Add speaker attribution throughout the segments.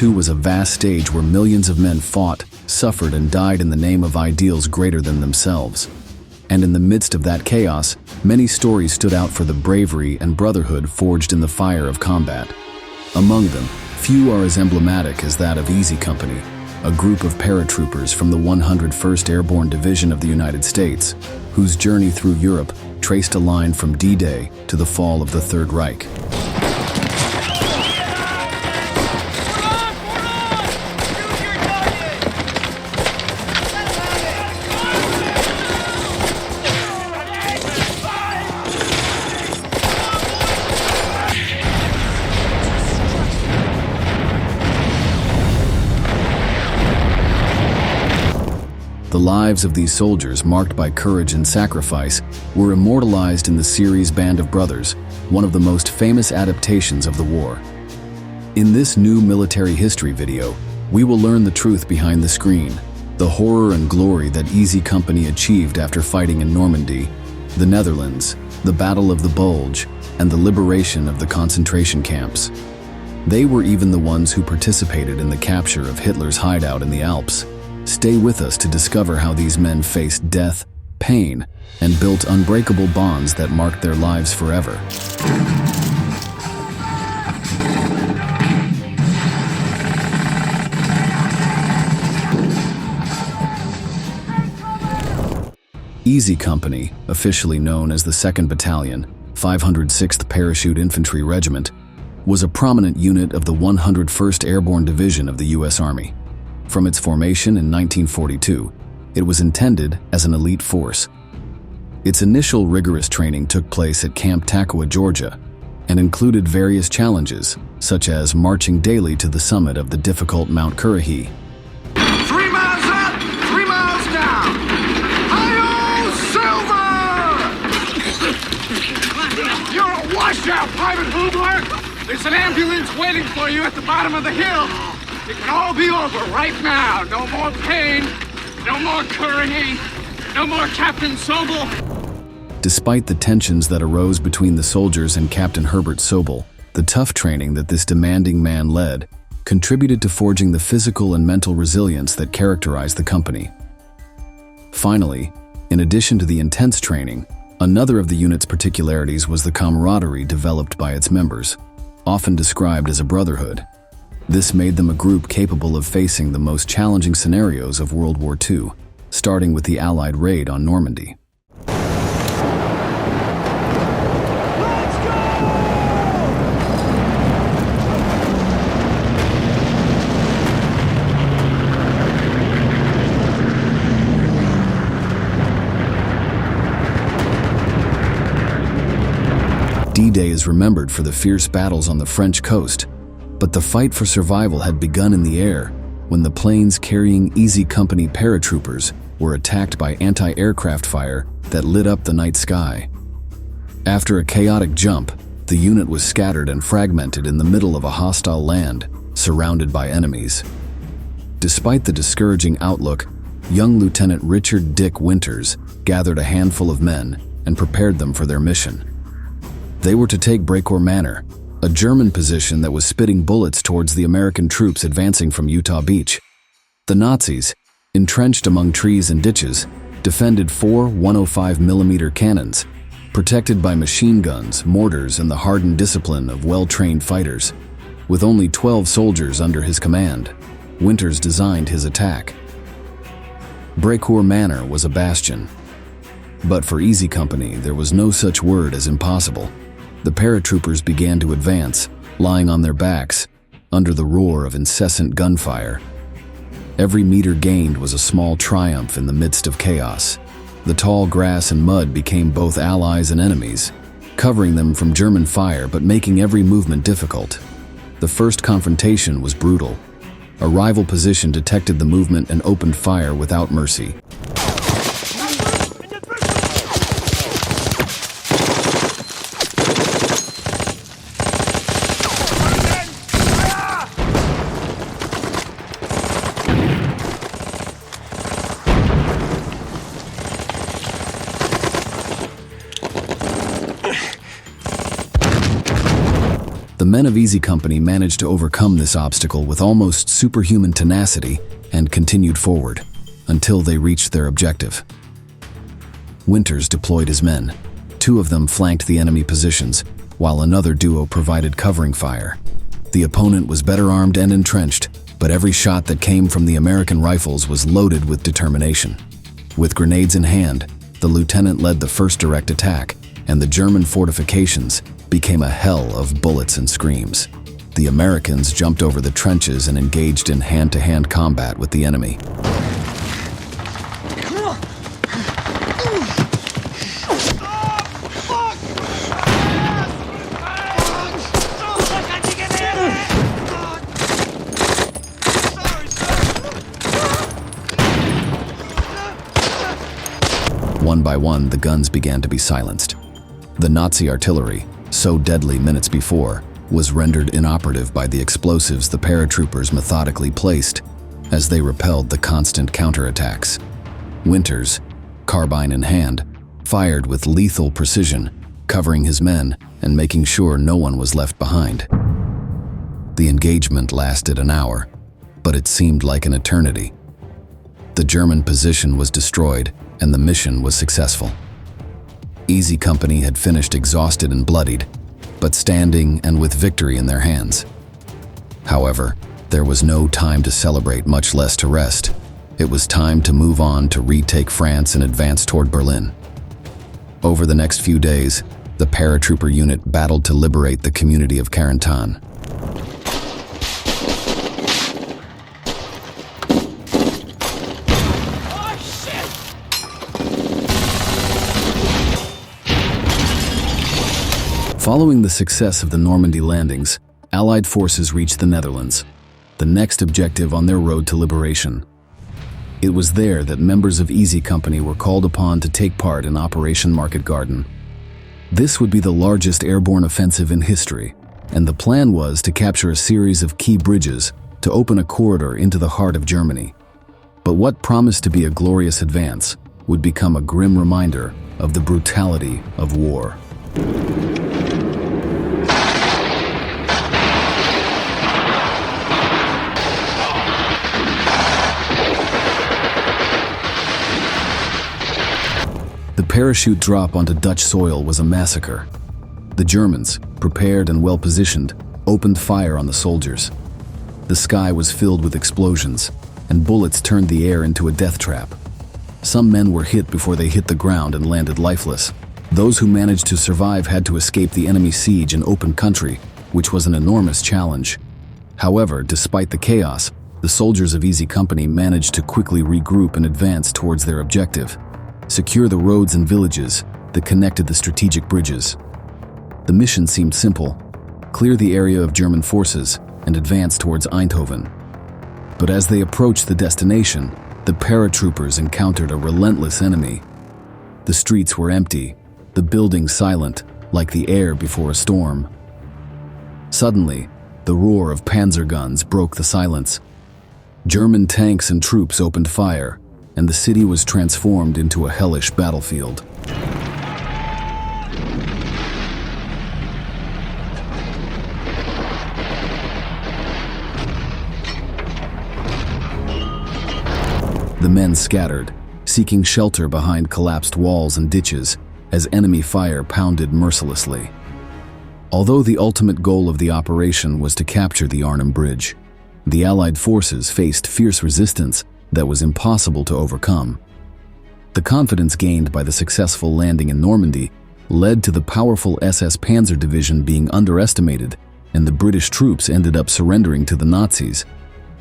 Speaker 1: II was a vast stage where millions of men fought, suffered, and died in the name of ideals greater than themselves. And in the midst of that chaos, many stories stood out for the bravery and brotherhood forged in the fire of combat. Among them, few are as emblematic as that of Easy Company, a group of paratroopers from the 101st Airborne Division of the United States, whose journey through Europe traced a line from D-Day to the fall of the Third Reich. The lives of these soldiers, marked by courage and sacrifice, were immortalized in the series Band of Brothers, one of the most famous adaptations of the war. In this new military history video, we will learn the truth behind the screen, the horror and glory that Easy Company achieved after fighting in Normandy, the Netherlands, the Battle of the Bulge, and the liberation of the concentration camps. They were even the ones who participated in the capture of Hitler's hideout in the Alps. Stay with us to discover how these men faced death, pain, and built unbreakable bonds that marked their lives forever. Easy Company, officially known as the 2nd Battalion, 506th Parachute Infantry Regiment, was a prominent unit of the 101st Airborne Division of the U.S. Army. From its formation in 1942, it was intended as an elite force. Its initial rigorous training took place at Camp Taqua, Georgia, and included various challenges, such as marching daily to the summit of the difficult Mount Currahee.
Speaker 2: 3 miles up, 3 miles down. Hi-yo, Silver! You're a washout, Private Hubler. There's an ambulance waiting for you at the bottom of the hill. It can all be over right now. No more pain, no more Currahee, no more Captain Sobel.
Speaker 1: Despite the tensions that arose between the soldiers and Captain Herbert Sobel, the tough training that this demanding man led contributed to forging the physical and mental resilience that characterized the company. Finally, in addition to the intense training, another of the unit's particularities was the camaraderie developed by its members, often described as a brotherhood. This made them a group capable of facing the most challenging scenarios of World War II, starting with the Allied raid on Normandy. D-Day is remembered for the fierce battles on the French coast, but the fight for survival had begun in the air when the planes carrying Easy Company paratroopers were attacked by anti-aircraft fire that lit up the night sky. After a chaotic jump, the unit was scattered and fragmented in the middle of a hostile land, surrounded by enemies. Despite the discouraging outlook, young Lieutenant Richard Dick Winters gathered a handful of men and prepared them for their mission. They were to take Brecourt Manor, a German position that was spitting bullets towards the American troops advancing from Utah Beach. The Nazis, entrenched among trees and ditches, defended 4 105mm cannons, protected by machine guns, mortars, and the hardened discipline of well-trained fighters. With only 12 soldiers under his command, Winters designed his attack. Brecourt Manor was a bastion. But for Easy Company, there was no such word as impossible. The paratroopers began to advance, lying on their backs, under the roar of incessant gunfire. Every meter gained was a small triumph in the midst of chaos. The tall grass and mud became both allies and enemies, covering them from German fire but making every movement difficult. The first confrontation was brutal. A rival position detected the movement and opened fire without mercy. The men of Easy Company managed to overcome this obstacle with almost superhuman tenacity and continued forward until they reached their objective. Winters deployed his men. 2 of them flanked the enemy positions, while another duo provided covering fire. The opponent was better armed and entrenched, but every shot that came from the American rifles was loaded with determination. With grenades in hand, the lieutenant led the first direct attack, and the German fortifications became a hell of bullets and screams. The Americans jumped over the trenches and engaged in hand-to-hand combat with the enemy. One by one, the guns began to be silenced. The Nazi artillery, so deadly minutes before, was rendered inoperative by the explosives the paratroopers methodically placed as they repelled the constant counterattacks. Winters, carbine in hand, fired with lethal precision, covering his men and making sure no one was left behind. The engagement lasted an hour, but it seemed like an eternity. The German position was destroyed and the mission was successful. Easy Company had finished exhausted and bloodied, but standing and with victory in their hands. However, there was no time to celebrate, much less to rest. It was time to move on to retake France and advance toward Berlin. Over the next few days, the paratrooper unit battled to liberate the community of Carentan. Following the success of the Normandy landings, Allied forces reached the Netherlands, the next objective on their road to liberation. It was there that members of Easy Company were called upon to take part in Operation Market Garden. This would be the largest airborne offensive in history, and the plan was to capture a series of key bridges to open a corridor into the heart of Germany. But what promised to be a glorious advance would become a grim reminder of the brutality of war. The parachute drop onto Dutch soil was a massacre. The Germans, prepared and well-positioned, opened fire on the soldiers. The sky was filled with explosions, and bullets turned the air into a death trap. Some men were hit before they hit the ground and landed lifeless. Those who managed to survive had to escape the enemy siege in open country, which was an enormous challenge. However, despite the chaos, the soldiers of Easy Company managed to quickly regroup and advance towards their objective: secure the roads and villages that connected the strategic bridges. The mission seemed simple: clear the area of German forces and advance towards Eindhoven. But as they approached the destination, the paratroopers encountered a relentless enemy. The streets were empty, the buildings silent, like the air before a storm. Suddenly, the roar of panzer guns broke the silence. German tanks and troops opened fire, and the city was transformed into a hellish battlefield. The men scattered, seeking shelter behind collapsed walls and ditches as enemy fire pounded mercilessly. Although the ultimate goal of the operation was to capture the Arnhem Bridge, the Allied forces faced fierce resistance that was impossible to overcome. The confidence gained by the successful landing in Normandy led to the powerful SS Panzer Division being underestimated, and the British troops ended up surrendering to the Nazis.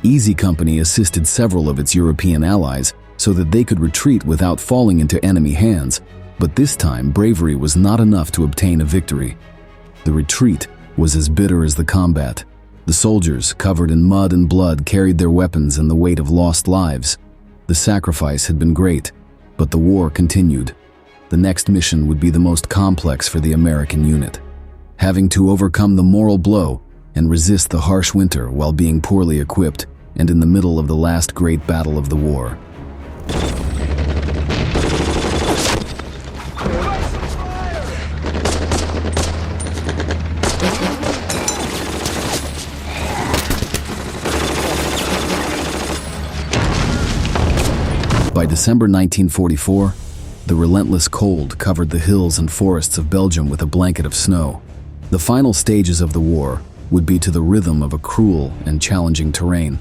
Speaker 1: Easy Company assisted several of its European allies so that they could retreat without falling into enemy hands, but this time bravery was not enough to obtain a victory. The retreat was as bitter as the combat. The soldiers, covered in mud and blood, carried their weapons and the weight of lost lives. The sacrifice had been great, but the war continued. The next mission would be the most complex for the American unit, having to overcome the moral blow and resist the harsh winter while being poorly equipped and in the middle of the last great battle of the war. By December 1944, the relentless cold covered the hills and forests of Belgium with a blanket of snow. The final stages of the war would be to the rhythm of a cruel and challenging terrain.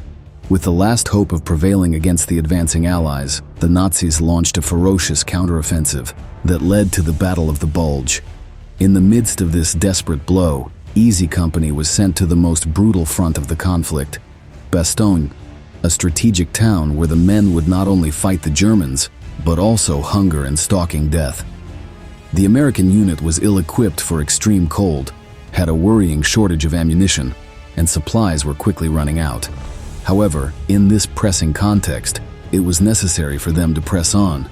Speaker 1: With the last hope of prevailing against the advancing Allies, the Nazis launched a ferocious counteroffensive that led to the Battle of the Bulge. In the midst of this desperate blow, EXECUTl Company was sent to the most brutal front of the conflict, Bastogne, a strategic town where the men would not only fight the Germans, but also hunger and stalking death. The American unit was ill-equipped for extreme cold, had a worrying shortage of ammunition, and supplies were quickly running out. However, in this pressing context, it was necessary for them to press on.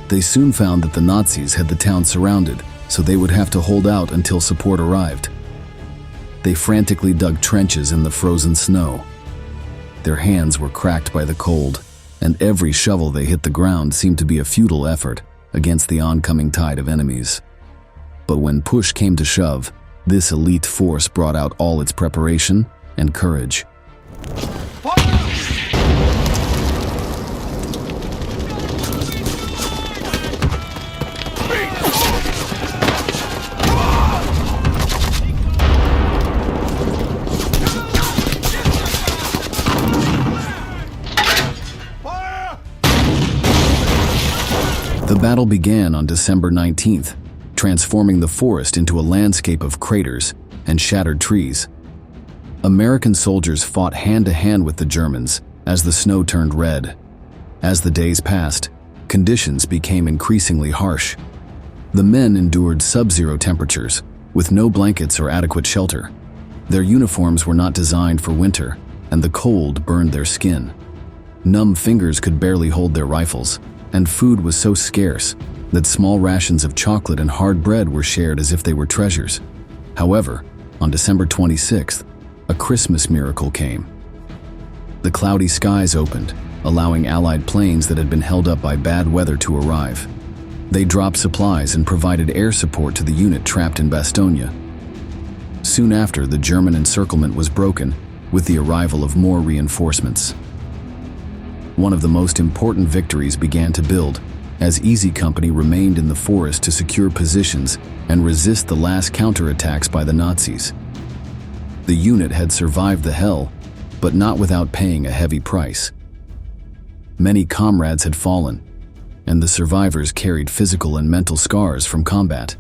Speaker 1: They soon found that the Nazis had the town surrounded, so they would have to hold out until support arrived. They frantically dug trenches in the frozen snow. Their hands were cracked by the cold, and every shovel they hit the ground seemed to be a futile effort against the oncoming tide of enemies. But when push came to shove, this elite force brought out all its preparation and courage. The battle began on December 19th, transforming the forest into a landscape of craters and shattered trees. American soldiers fought hand-to-hand with the Germans as the snow turned red. As the days passed, conditions became increasingly harsh. The men endured sub-zero temperatures, with no blankets or adequate shelter. Their uniforms were not designed for winter, and the cold burned their skin. Numb fingers could barely hold their rifles, and food was so scarce that small rations of chocolate and hard bread were shared as if they were treasures. However, on December 26th, a Christmas miracle came. The cloudy skies opened, allowing Allied planes that had been held up by bad weather to arrive. They dropped supplies and provided air support to the unit trapped in Bastogne. Soon after, the German encirclement was broken with the arrival of more reinforcements. One of the most important victories began to build as EXECUTl Company remained in the forest to secure positions and resist the last counterattacks by the Nazis. The unit had survived the hell, but not without paying a heavy price. Many comrades had fallen, and the survivors carried physical and mental scars from combat.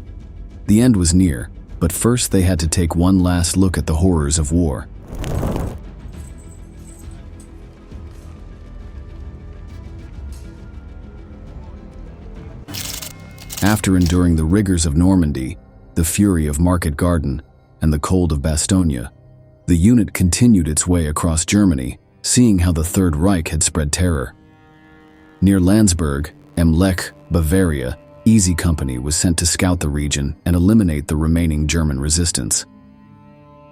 Speaker 1: The end was near, but first they had to take one last look at the horrors of war. After enduring the rigors of Normandy, the fury of Market Garden, and the cold of Bastogne, the unit continued its way across Germany, seeing how the Third Reich had spread terror. Near Landsberg, Lech, Bavaria, EXECUTl Company was sent to scout the region and eliminate the remaining German resistance.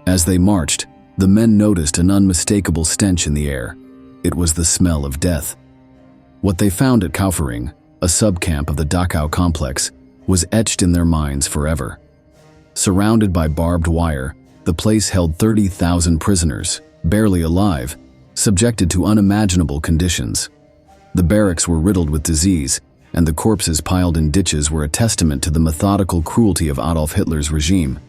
Speaker 1: As they marched, the men noticed an unmistakable stench in the air. It was the smell of death. What they found at Kaufering, a subcamp of the Dachau complex, was etched in their minds forever. Surrounded by barbed wire, the place held 30,000 prisoners, barely alive, subjected to unimaginable conditions. The barracks were riddled with disease, and the corpses piled in ditches were a testament to the methodical cruelty of Adolf Hitler's regime.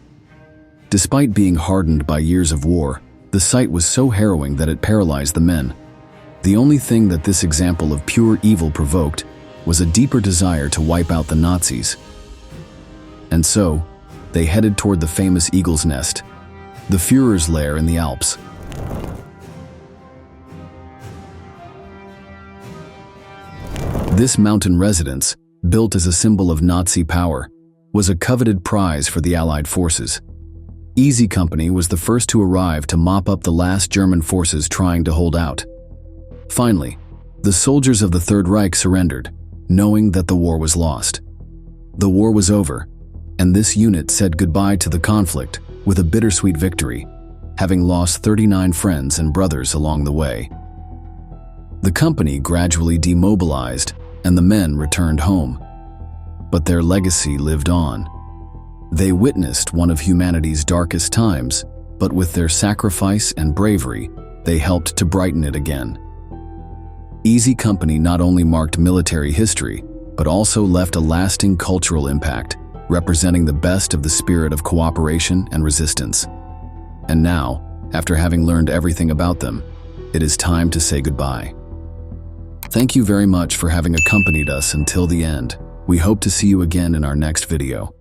Speaker 1: Despite being hardened by years of war, the sight was so harrowing that it paralyzed the men. The only thing that this example of pure evil provoked was a deeper desire to wipe out the Nazis. And so, they headed toward the famous Eagle's Nest, the Führer's lair in the Alps. This mountain residence, built as a symbol of Nazi power, was a coveted prize for the Allied forces. EXECUTl Company was the first to arrive to mop up the last German forces trying to hold out. Finally, the soldiers of the Third Reich surrendered, knowing that the war was lost. The war was over, and this unit said goodbye to the conflict with a bittersweet victory, having lost 39 friends and brothers along the way. The company gradually demobilized, and the men returned home. But their legacy lived on. They witnessed one of humanity's darkest times, but with their sacrifice and bravery, they helped to brighten it again. Easy Company not only marked military history, but also left a lasting cultural impact, representing the best of the spirit of cooperation and resistance. And now, after having learned everything about them, it is time to say goodbye. Thank you very much for having accompanied us until the end. We hope to see you again in our next video.